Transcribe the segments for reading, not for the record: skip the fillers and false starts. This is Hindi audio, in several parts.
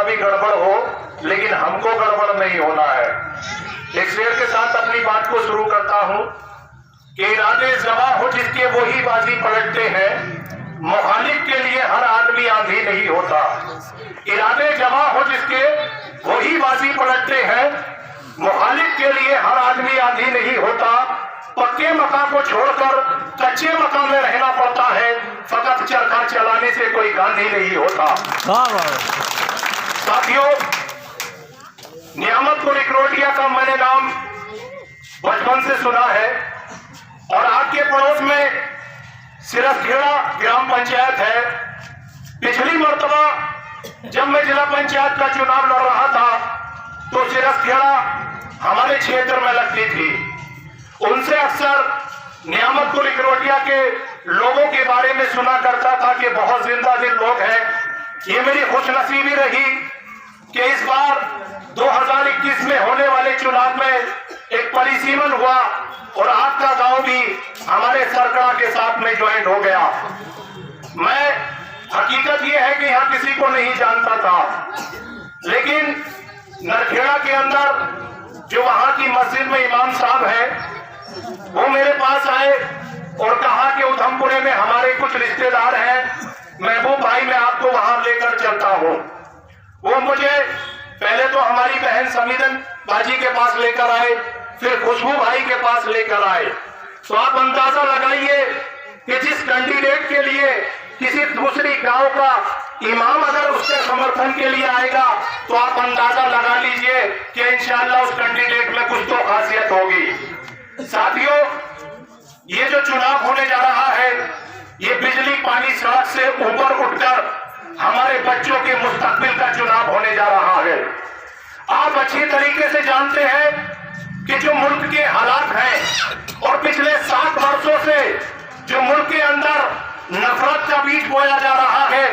भी गड़बड़ हो, लेकिन हमको गड़बड़ नहीं होना है। एक शेर के साथ अपनी बात को शुरू करता हूं कि इरादे जवा हो जिसके वो ही बाजी पलटते हैं, मुखालिफ के लिए हर आदमी आंधी नहीं होता। इरादे जवा हो जिसके वो ही बाजी पलटते हैं, मुखालिफ के लिए हर आदमी आंधी नहीं होता। पक्के मकान को छोड़कर कच्चे मकान में रहना पड़ता है, फकत चरखा चलाने से कोई गांधी नहीं होता। साथियों, नियामतपुर इकरोटिया का मैंने नाम बचपन से सुना है और आपके पड़ोस में सिरसखेड़ा ग्राम पंचायत है। पिछली मर्तबा जब मैं जिला पंचायत का चुनाव लड़ रहा था तो सिरसखेड़ा हमारे क्षेत्र में लगती थी। उनसे अक्सर नियामतपुर इकरोटिया के लोगों के बारे में सुना करता था कि बहुत जिंदा दिल लोग हैं। ये मेरी खुशनसीबी रही कि इस बार 2021 में होने वाले चुनाव में एक परिसीमन हुआ और आपका गांव भी हमारे सरकड़ा के साथ में ज्वाइन हो गया। मैं हकीकत ये है कि यहाँ किसी को नहीं जानता था, लेकिन नरखेड़ा के अंदर जो वहां की मस्जिद में इमाम साहब है वो मेरे पास आए और कहा कि उधमपुरे में हमारे कुछ रिश्तेदार हैं, महबूब भाई मैं आपको वहां लेकर चलता हूं। वो मुझे पहले तो हमारी बहन समीदन बाजी के पास लेकर आए, फिर खुशबू भाई के पास लेकर आए। तो आप अंदाजा लगाइए कि जिस कैंडिडेट के लिए किसी दूसरी गांव का इमाम अगर उसके समर्थन के लिए आएगा तो आप अंदाजा लगा लीजिए कि इंशाअल्लाह उस कैंडिडेट में कुछ तो खासियत होगी। साथियों, ये जो चुनाव होने जा रहा है ये बिजली पानी सड़क से ऊपर उठकर हमारे बच्चों के मुस्तकबिल का चुनाव होने जा रहा है। आप अच्छी तरीके से जानते हैं कि जो मुल्क के हालात हैं और पिछले 7 वर्षों से जो मुल्क के अंदर नफरत का बीज बोया जा रहा है,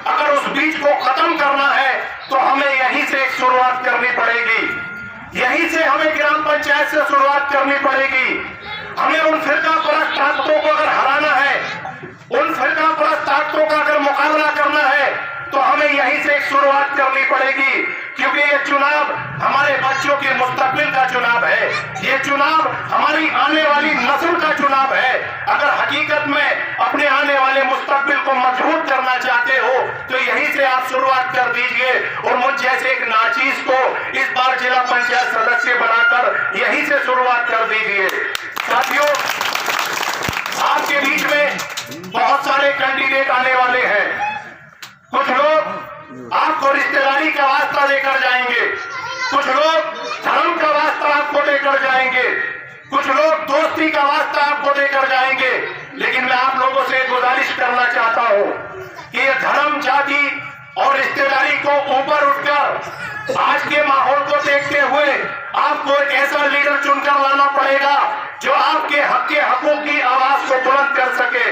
अगर उस बीज को खत्म करना है तो हमें यहीं से एक शुरुआत करनी पड़ेगी। यहीं से हमें ग्राम पंचायत से शुरुआत करनी पड़ेगी। हमें उन फिरका परस्त ताकतों को अगर हराना है, उन फिरका परस्त ताकतों का अगर मुकाबला करना है तो हमें यहीं से एक शुरुआत करनी पड़ेगी, क्योंकि ये चुनाव हमारे बच्चों के मुस्तकबिल का चुनाव है। ये चुनाव हमारी आने वाली नस्ल का चुनाव है। अगर हकीकत में अपने आने वाले मुस्तकबिल को मजबूत करना चाहते हो तो यहीं से आप शुरुआत कर दीजिए और मुझ जैसे एक नाचीज को इस बार जिला पंचायत सदस्य बनाकर यहीं से शुरुआत कर दीजिए। साथियों, आपके बीच में बहुत सारे कैंडिडेट आने वाले हैं। कुछ लोग आपको रिश्तेदारी का वास्ता देकर जाएंगे, कुछ लोग धर्म का वास्ता आपको देकर जाएंगे, कुछ लोग दोस्ती का वास्ता आपको देकर जाएंगे। लेकिन मैं आप लोगों से गुजारिश करना चाहता हूं कि ये धर्म, जाति और रिश्तेदारी को ऊपर उठकर आज के माहौल को देखते हुए आपको एक ऐसा लीडर चुनकर लाना पड़ेगा जो आपके हक के हकूक की आवाज को बुलंद कर सके,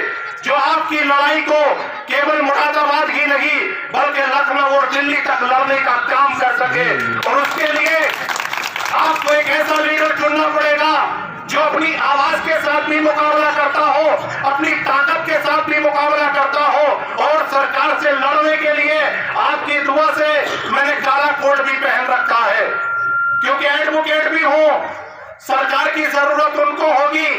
जो आपकी लड़ाई को केवल मुरादाबाद ही नहीं बल्कि लखनऊ और दिल्ली तक लड़ने का काम कर सके। और उसके लिए आपको एक ऐसा लीडर चुनना पड़ेगा जो अपनी आवाज के साथ भी मुकाबला करता हो, अपनी ताकत के साथ भी मुकाबला करता हो और सरकार से लड़ने के लिए आपकी दुआ से मैंने काला कोट भी पहन रखा है, क्योंकि एडवोकेट भी हो। सरकार की जरूरत उनको होगी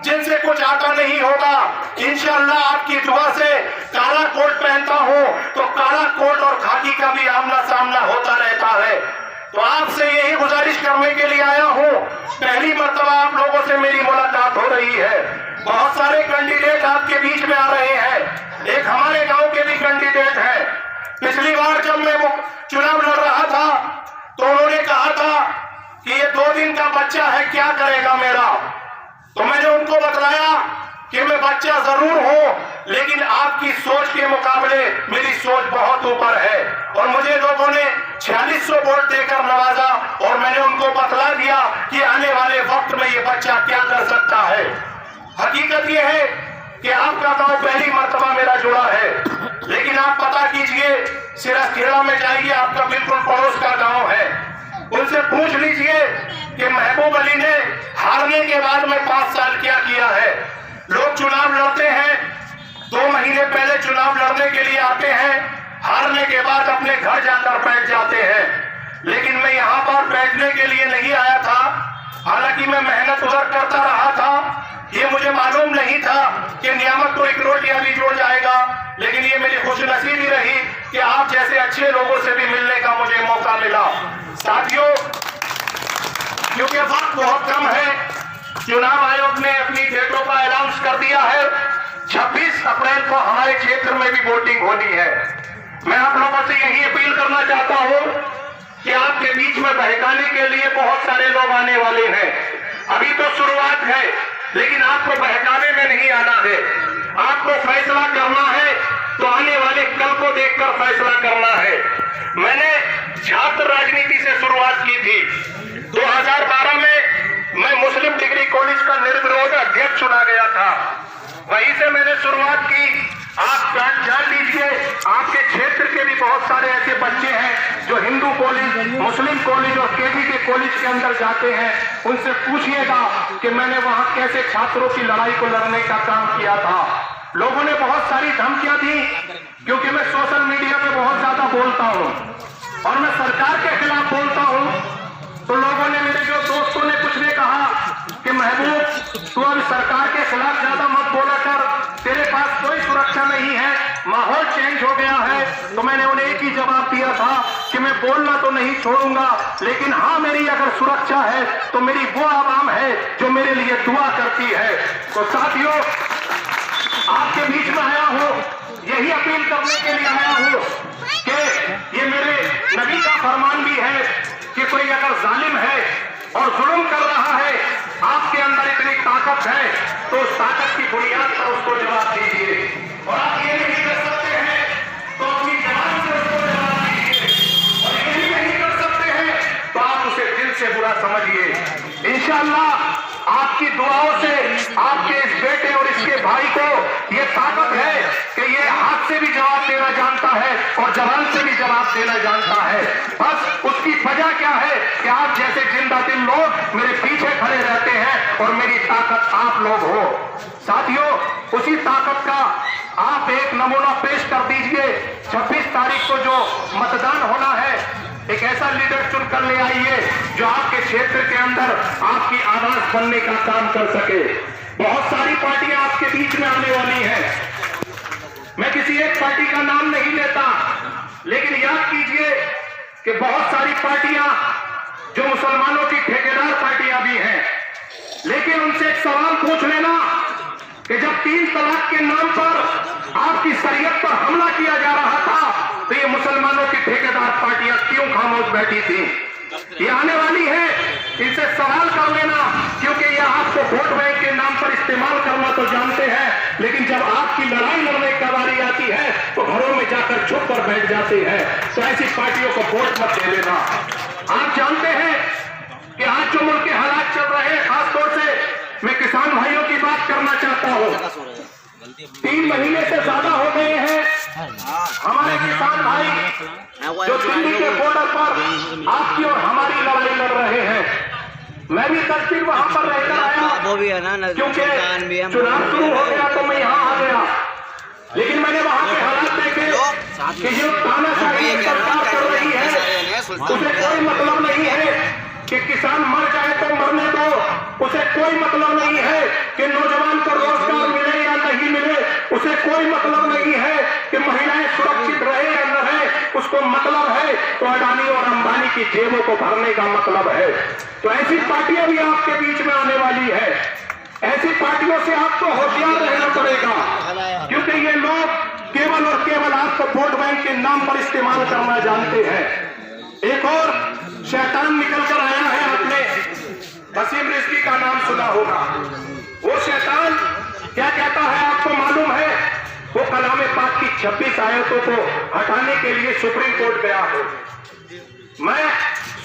जिनसे कुछ आता नहीं होगा। इंशाअल्लाह आपकी दुआ से काला कोट पहनता हूं तो काला कोट और खाकी का भी आमना सामना होता रहता है। तो आपसे यही गुजारिश करने के लिए आया हूं। पहली मर्तबा आप लोगों से मेरी मुलाकात हो रही है। बहुत सारे कैंडिडेट आपके बीच में आ रहे हैं। एक हमारे गांव के भी कैंडिडेट हैं। पिछली बार जब मैं चुनाव लड़ रहा था तो उन्होंने कहा था कि ये 2 दिन का बच्चा है, क्या करेगा मेरा। तो मैंने उनको बतलाया कि मैं बच्चा जरूर हूं, लेकिन आपकी सोच के मुकाबले मेरी सोच बहुत ऊपर है। और मुझे लोगों ने 4600 वोट देकर नवाजा और मैंने उनको बतला दिया कि आने वाले वक्त में ये बच्चा क्या कर सकता है। हकीकत ये है कि आपका गांव पहली मर्तबा मेरा जुड़ा है, लेकिन आप पता कीजिए, सिरसखेड़ा में जाइए, आपका बिल्कुल पड़ोस का गांव है। उनसे पूछ लीजिए कि महबूब अली ने हारने के बाद में 5 साल क्या किया है। लोग चुनाव लड़ते हैं, 2 महीने पहले चुनाव लड़ने के लिए आते हैं, हारने के बाद अपने घर जाकर बैठ जाते यहाँ पर बैठने के लिए नहीं आया था। हालांकि मैं मेहनत उधर करता रहा था। ये मुझे मालूम नहीं था कि नियामक तो एक रोटियां भी जोड़ जाएगा, लेकिन ये मेरी खुशनसीबी रही कि आप जैसे अच्छे लोगों से भी मिलने का मुझे मौका मिला। साथियों, क्योंकि वक्त बहुत कम है, चुनाव आयोग ने अपनी डेटों का अनाउंस कर दिया है। 26 अप्रैल को हमारे क्षेत्र में भी वोटिंग होनी है। मैं आप लोगों से यही अपील करना चाहता हूं कि आपके बीच में बहकाने के लिए बहुत सारे लोग आने वाले हैं। अभी तो शुरुआत है, लेकिन आपको बहकाने में नहीं आना है। आपको फैसला करना है तो आने वाले कल को देखकर फैसला करना है। मैंने छात्र राजनीति से शुरुआत की थी। 2012 में मैं मुस्लिम डिग्री कॉलेज का निर्विरोध अध्यक्ष चुना गया था। वहीं से मैंने शुरुआत की। आप जान लीजिए, आपके क्षेत्र के भी बहुत सारे ऐसे बच्चे हैं जो हिंदू कॉलेज, मुस्लिम कॉलेज और केवी के कॉलेज के अंदर जाते हैं। उनसे पूछिएगा कि मैंने वहां कैसे छात्रों की लड़ाई को लड़ने का काम किया था। लोगों ने बहुत सारी धमकियां दी, क्योंकि मैं सोशल मीडिया पे बहुत ज्यादा बोलता हूं और मैं सरकार के खिलाफ बोलता हूं। तो लोगों ने, मेरे जो दोस्तों ने कुछ ने कहा कि महबूब, तू अब सरकार के खिलाफ ज्यादा मत बोला कर, तेरे पास कोई सुरक्षा नहीं है, माहौल चेंज हो गया है। तो मैंने उन्हें एक ही जवाब दिया था कि मैं बोलना तो नहीं छोड़ूंगा, लेकिन हाँ, मेरी अगर सुरक्षा है तो मेरी वो आवाम है जो मेरे लिए दुआ करती है। तो साथियों, आपके बीच में आया हूं, यही अपील करने के लिए आया हूं कि ये मेरे नबी का फरमान भी है कि कोई अगर जालिम है और जुल्म कर रहा है, आपके अंदर इतनी ताकत है तो उस ताकत की बुनियाद पर उसको जवाब दीजिए। और आप ये नहीं कर सकते हैं तो अपनी जबान से उसको जवाब दीजिए, और ये भी नहीं कर सकते हैं तो आप उसे दिल से बुरा समझिए। इंशाअल्लाह आपकी दुआओं से आपके इस बेटे और इसके भाई को ये ताकत है कि ये हाथ से भी जवाब देना जानता है और जबान से भी जवाब देना जानता है। बस उसकी वजह क्या है कि आप जैसे जिंदा दिल लोग मेरे पीछे खड़े रहते हैं और मेरी ताकत आप लोग हो। साथियों, उसी ताकत का आप एक नमूना पेश कर दीजिए। 26 तारीख को जो मतदान होना है, एक ऐसा लीडर चुनकर ले आइए जो आपके क्षेत्र के अंदर आपकी आवाज बनने का काम कर सके। बहुत सारी पार्टियां आपके बीच में आने वाली हैं। मैं किसी एक पार्टी का नाम नहीं लेता, लेकिन याद कीजिए कि बहुत सारी पार्टियां जो मुसलमानों की ठेकेदार पार्टियां भी हैं, लेकिन उनसे एक सवाल पूछ लेना कि जब 3 तलाक के नाम पर आपकी शरीयत पर हमला किया जा रहा था, तो ये मुसलमानों की ठेकेदार पार्टियां क्यों खामोश बैठी थी? ये आने वाली है, इनसे सवाल कर लेना, क्योंकि ये आपको वोट बैंक के नाम पर इस्तेमाल करना तो जानते हैं, लेकिन जब आपकी लड़ाई लड़ने की बारी आती है तो घरों में जाकर छुप कर बैठ जाते हैं। तो ऐसी पार्टियों को वोट मत दे लेना। आप जानते हैं कि आज जो मुल्क के हालात चल रहे हैं, खासतौर से मैं किसान भाइयों की बात करना चाहता हूँ। 3 महीने से ज्यादा हो गए हैं हमारे किसान भाई जो दिल्ली के बॉर्डर पर आपकी और हमारी लड़ाई लड़ रहे हैं। मैं भी 10 दिन वहां पर रहकर आया, क्योंकि चुनाव शुरू हो गया तो मैं यहाँ आ गया। लेकिन मैंने वहां के हालात देखे कि जो तानाशाही सरकार कर रही है, उसे कोई मतलब नहीं है कि किसान मर जाए तो मरने दो, उसे कोई मतलब नहीं है कि नौजवान को रोजगार मिले या नहीं मिले, उसे कोई मतलब नहीं है कि महिलाएं सुरक्षित रहे या न रहे, उसको मतलब है तो अडानी और अंबानी की जेबों को भरने का मतलब है। तो ऐसी पार्टियां भी आपके बीच में आने वाली है। ऐसी पार्टियों से आपको होशियार रहना पड़ेगा, क्योंकि ये लोग केवल और केवल आपको वोट बैंक के नाम पर इस्तेमाल करना जानते हैं। एक और शैतान निकल कर आया है, आपने वसीम रिजवी का नाम सुना होगा। वो शैतान क्या कहता है आपको मालूम है? वो कलाम पाक की 26 आयतों को हटाने के लिए सुप्रीम कोर्ट गया है। मैं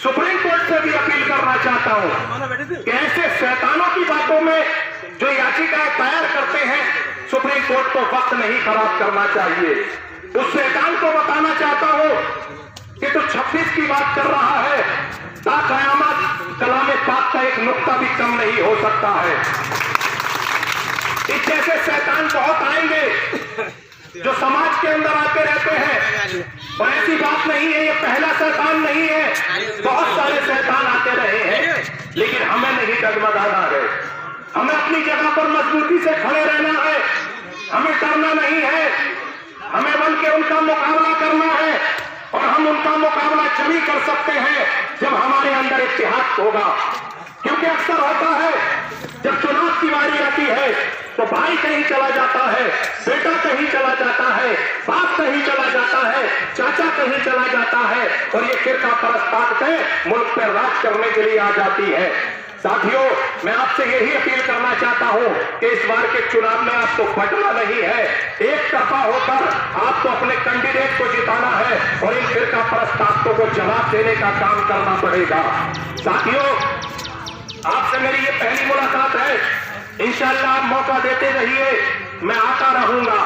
सुप्रीम कोर्ट से भी अपील करना चाहता हूं कि ऐसे शैतानों की बातों में जो याचिकाएं दायर करते हैं, सुप्रीम कोर्ट को वक्त नहीं खराब करना चाहिए। उस शैतान को बताना चाहता हूं कि तो 26 की बात कर रहा है, ताक़यामत कलाम पाक का एक नुक्ता भी कम नहीं हो सकता है। इस जैसे शैतान बहुत आएंगे जो समाज के अंदर आते रहते हैं, और ऐसी बात नहीं है, ये पहला शैतान नहीं है, बहुत सारे शैतान आते रहे हैं, लेकिन हमें नहीं डगमगाना है। हमें अपनी जगह पर मजबूती से खड़े रहना है, हमें डरना नहीं है, हमें बन के उनका मुकाबला करना है। और हम उनका मुकाबला जभी कर सकते हैं जब हमारे अंदर इत्तेहाद होगा। क्योंकि अक्सर होता है जब चुनाव की बारी आती है तो भाई कहीं चला जाता है, बेटा कहीं चला जाता है, बाप कहीं चला जाता है, चाचा कहीं चला जाता है, और ये फिरका परस्त ताकतें मुल्क पर राज करने के लिए आ जाती है। साथियों, मैं आपसे यही अपील करना चाहता हूं कि इस बार के चुनाव में आपको बटना नहीं है, एक तरफा होकर आपको अपने कैंडिडेट को जिताना है और इन फिरका परस्त ताकतों को जवाब देने का काम करना पड़ेगा। साथियों, आपसे मेरी ये पहली मुलाकात है, इंशाअल्लाह आप मौका देते रहिए, मैं आता रहूंगा।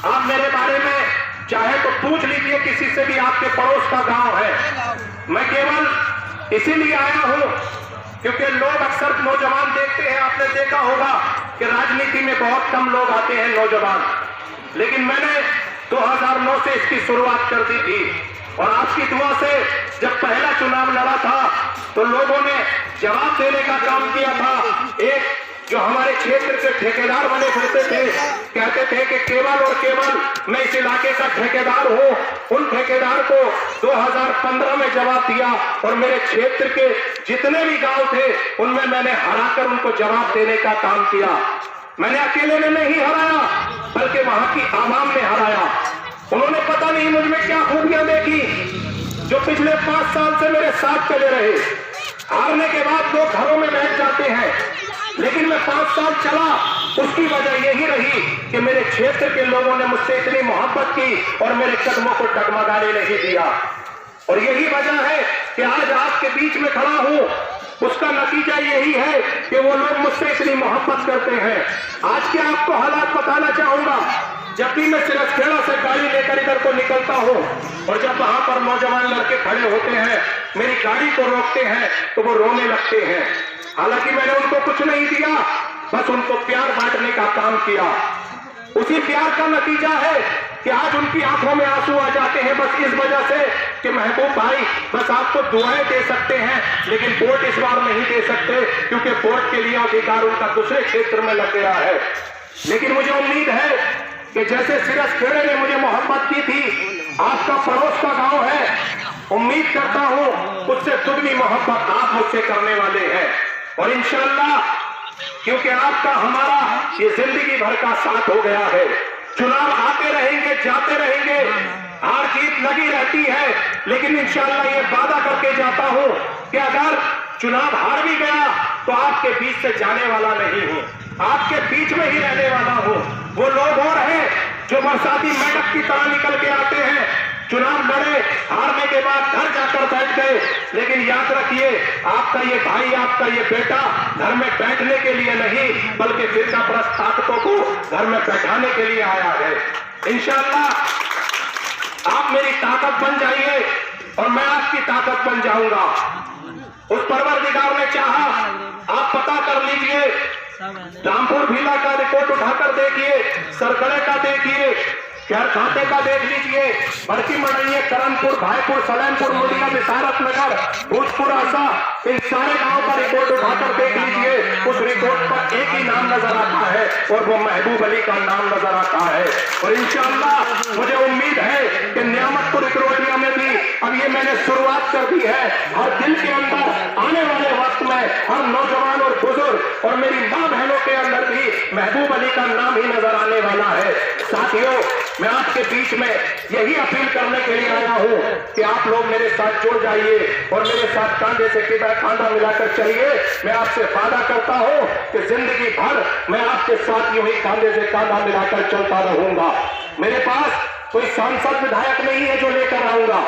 आप मेरे बारे में चाहे तो पूछ लीजिए किसी से भी, आपके पड़ोस का गांव है। मैं केवल इसीलिए आया हूं क्योंकि लोग अक्सर नौजवान देखते हैं, आपने देखा होगा कि राजनीति में बहुत कम लोग आते हैं नौजवान, लेकिन मैंने 2009 से इसकी शुरुआत कर दी थी और आपकी दुआ से जब पहला चुनाव लड़ा था तो लोगों ने जवाब देने का काम किया था। एक जो हमारे क्षेत्र के ठेकेदार बने फिरते थे, कहते थे कि केवल और केवल मैं इस इलाके का ठेकेदार हूं, उन ठेकेदार को 2015 में जवाब दिया और मेरे क्षेत्र के जितने भी गांव थे उनमें मैंने हराकर उनको जवाब देने का काम किया। मैंने अकेले ने नहीं हराया, बल्कि वहां की आवाम ने हराया। उन्होंने पता नहीं मुझ में क्या खूबियां देखी जो पिछले 5 साल से मेरे साथ चले रहे। हारने के बाद लोग घरों में बैठ जाते हैं, लेकिन मैं 5 साल चला, उसकी वजह यही रही कि मेरे क्षेत्र के लोगों ने मुझसे इतनी मोहब्बत की और मेरे कदमों को डगमगाने नहीं दिया। और यही वजह है कि आज आपके बीच में खड़ा हूं। उसका नतीजा यही है कि वो लोग मुझसे इतनी मोहब्बत करते हैं। आज के आपको हालात बताना चाहूंगा, जब भी मैं सिरसखेड़ा से गाड़ी लेकर इधर को निकलता हूं और जब वहां पर नौजवान लड़के खड़े होते हैं, मेरी गाड़ी को रोकते हैं तो वो रोने लगते हैं। हालांकि मैंने उनको कुछ नहीं दिया, बस उनको प्यार बांटने का काम किया। उसी प्यार का नतीजा है कि आज उनकी आंखों में आंसू आ जाते हैं, बस इस वजह से कि महबूब भाई बस आपको दुआएं दे सकते हैं, लेकिन वोट इस बार नहीं दे सकते क्योंकि वोट के लिए अधिकार उनका दूसरे क्षेत्र में लग गया है। लेकिन मुझे उम्मीद है कि जैसे सिरसखेड़े ने मुझे मोहब्बत की थी, आपका पड़ोस का गांव है, उम्मीद करता हूं उससे दुगनी मोहब्बत आप मुझसे करने वाले हैं। और इंशाअल्लाह क्योंकि आपका हमारा ये जिंदगी भर का साथ हो गया है, चुनाव आते रहेंगे, जाते रहेंगे, हार जीत लगी रहती है, लेकिन इंशाअल्लाह ये वादा करके जाता हूं कि अगर चुनाव हार भी गया तो आपके बीच से जाने वाला नहीं हूं, आपके बीच में ही रहने वाला हूं। वो लोग और हैं जो बरसाती मेंढक की तरह निकल के आते हैं, चुनाव लड़े, हारने के बाद घर जाकर बैठ गए, लेकिन याद रखिए आपका ये भाई, आपका ये बेटा घर में बैठने के लिए नहीं बल्कि फिरका परस्त ताकतों को घर में बैठाने के लिए आया है। इंशाअल्लाह आप मेरी ताकत बन जाइए और मैं आपकी ताकत बन जाऊंगा। उस परवरदिगार ने चाहा, आप पता कर लीजिए, रामपुर भीला का रिपोर्ट उठाकर देखिए, सरकड़े का देखिए, खैर खाते का देख लीजिए, बड़की मड़ैया, करनपुर, भाईपुर, सलेमपुर, मुड़िया, विसारत नगर, भूजपुर, आसा, इन सारे गांव का रिपोर्ट उठाकर देख लीजिए। उस रिपोर्ट पर एक ही नाम नजर आता है और वो महबूब अली का नाम नजर आता है। और इंशाअल्लाह मुझे उम्मीद है कि नियामतपुर इकरोटिया में भी अब ये मैंने शुरुआत कर दी है। हर दिल के अंदर आने वाले वक्त में हर नौजवान और बुजुर्ग और मेरी माँ बहनों के अंदर भी महबूब अली का नाम ही नजर आने वाला है। साथियों, मैं आपके बीच में यही अपील करने के लिए आया हूं कि आप लोग मेरे साथ जुड़ जाइए और मेरे साथ कांधे से कांधा मिलाकर चलिए। मैं आपसे वादा करता हूं कि जिंदगी भर मैं आपके साथ यूं ही कांधे से कांधा मिलाकर चलता रहूंगा। मेरे पास कोई सांसद विधायक नहीं है जो लेकर आऊंगा,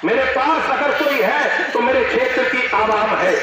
मेरे पास अगर कोई है तो मेरे क्षेत्र की आवाम है।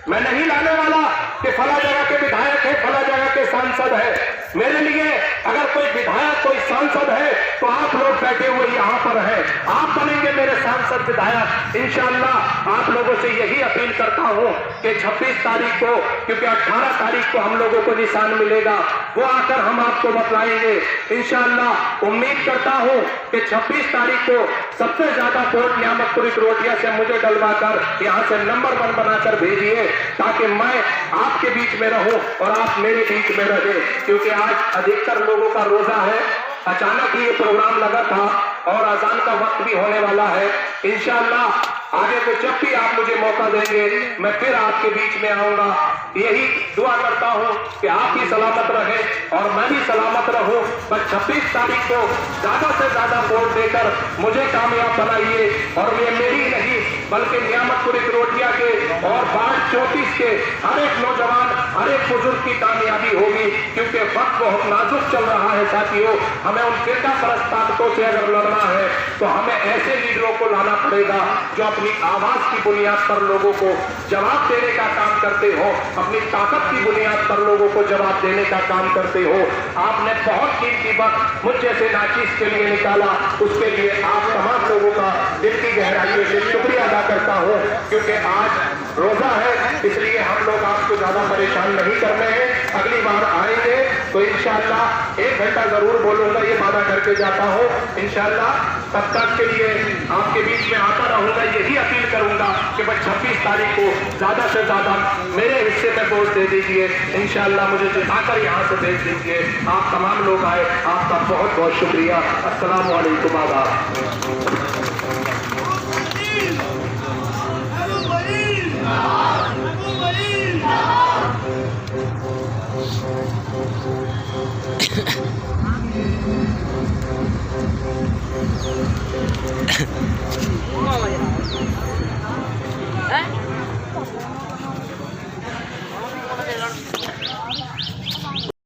मैं नहीं लाने वाला कि फला जगह के विधायक है, फला जगह के सांसद है। मेरे लिए अगर कोई विधायक, कोई सांसद है तो आप लोग बैठे हुए यहाँ पर हैं, आप बनेंगे मेरे सांसद विधायक। इंशाअल्लाह आप लोगों से यही अपील करता हूँ कि 26 तारीख को, क्योंकि 18 तारीख को हम लोगों को निशान मिलेगा, वो आकर हम आपको बतलाएंगे। इंशाअल्लाह उम्मीद करता हूँ कि 26 तारीख को सबसे ज्यादा वोट नियामतपुर रोटिया से मुझे डलवाकर यहाँ से नंबर 1 बनाकर भेजिए, ताकि मैं आपके बीच में रहूं और आप मेरे बीच में रहे। क्योंकि आज अधिकतर लोगों का रोजा है, अचानक ही ये प्रोग्राम लगा था और अजान का वक्त भी होने वाला है। इंशाअल्लाह आगे को जब भी आप मुझे मौका देंगे मैं फिर आपके बीच में आऊंगा। यही दुआ करता हूं कि आप भी सलामत रहें और मैं भी सलामत रहूं। बस 26 तारीख को ज्यादा से ज्यादा वोट देकर मुझे कामयाब बनाइए, और ये मेरी नहीं बल्कि नियामतपुर रोटिया के और वार्ड 34 के हर एक नौजवान, हर एक बुजुर्ग की कामयाबी होगी। क्योंकि वक्त बहुत नाजुक चल रहा है साथियों, हमें उन फिरका परस्त ताकतों से अगर लड़ना है तो हमें ऐसे लीडरों को लाना पड़ेगा जो अपनी आवाज की बुनियाद पर लोगों को जवाब देने का काम करते हो, अपनी ताकत की बुनियाद पर लोगों को जवाब देने का काम करते हो। आपने बहुत कीमती वक्त मुझ जैसे नाचीज के लिए निकाला, उसके लिए आप तमाम लोगों का दिल की गहराइयों से शुक्रिया अदा करता हूँ। क्योंकि आज रोजा है, इसलिए हम लोग आपको ज्यादा परेशान नहीं कर रहे हैं। अगली बार आएंगे तो इंशाअल्लाह 1 घंटा जरूर बोलूंगा, ये वादा करके जाता हूँ। इंशाअल्लाह तब तक के लिए आपके बीच में आता रहूंगा। यही अपील करूंगा कि बस 26 तारीख को ज्यादा से ज्यादा मेरे हिस्से में वोट दे दीजिए। इंशाअल्लाह मुझे जिताकर यहाँ से भेज दीजिए। आप तमाम लोग आए, आपका बहुत बहुत शुक्रिया। अस्सलाम वालेकुम। आदाब।